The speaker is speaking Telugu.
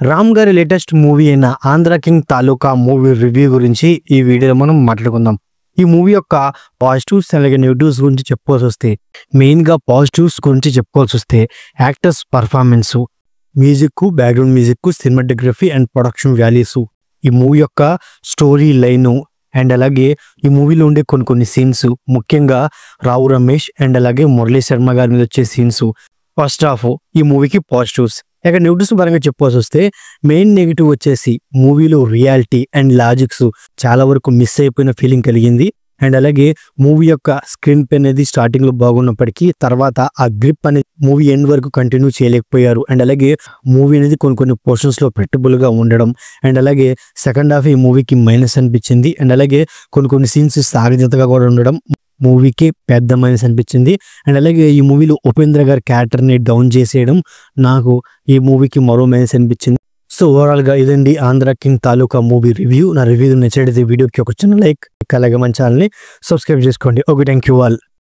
రామ్ గారి లేటెస్ట్ మూవీ అయిన ఆంధ్ర కింగ్ తాలూకా మూవీ రివ్యూ గురించి ఈ వీడియోలో మనం మాట్లాడుకుందాం. ఈ మూవీ యొక్క పాజిటివ్స్ అలాగే నెగిటివ్స్ గురించి చెప్పుకోవాల్సి వస్తే, మెయిన్గా పాజిటివ్స్ గురించి చెప్పుకోవాల్సి వస్తే actors performance, music, background music, cinematography and production values, ఈ మూవీ యొక్క స్టోరీ లైను అండ్ అలాగే ఈ మూవీలో ఉండే కొన్ని సీన్స్, ముఖ్యంగా రావు రమేష్ అండ్ అలాగే మురళీ శర్మ గారి మీద వచ్చే సీన్స్ ఫస్ట్ హాఫ్ ఈ మూవీకి పాజిటివ్స్. ఇక నెగిటివ్స్ పరంగా చెప్పుకోవాల్సి వస్తే, మెయిన్ నెగిటివ్ వచ్చేసి మూవీలో రియాలిటీ అండ్ లాజిక్స్ చాలా వరకు మిస్ అయిపోయిన ఫీలింగ్ కలిగింది. అండ్ అలాగే మూవీ యొక్క స్క్రీన్ ప్లే అనేది స్టార్టింగ్ లో బాగున్నప్పటికీ తర్వాత ఆ గ్రిప్ అనేది మూవీ ఎండ్ వరకు కంటిన్యూ చేయలేకపోయారు. అండ్ అలాగే మూవీ అనేది కొన్ని పోర్షన్స్ లో పెట్టుబుల్ గా ఉండడం అండ్ అలాగే సెకండ్ హాఫ్ ఈ మూవీకి మైనస్ అనిపించింది. అండ్ అలాగే కొన్ని సీన్స్ సాగజతగా కూడా ఉండడం మూవీకి పెద్ద మైనస్ అనిపించింది. అండ్ అలాగే ఈ మూవీలో ఉపేంద్ర గారి క్యారెక్టర్ని డౌన్ చేసేయడం నాకు ఈ మూవీకి మరో మైనస్ అనిపించింది. సో ఓవరాల్గా ఇదండి ఆంధ్ర కింగ్ తాలూకా మూవీ రివ్యూ. నా రివ్యూ నచ్చేది వీడియోకి ఒక చిన్న లైక్, అలాగే మన ఛానల్ని సబ్స్క్రైబ్ చేసుకోండి. Okay, thank you all.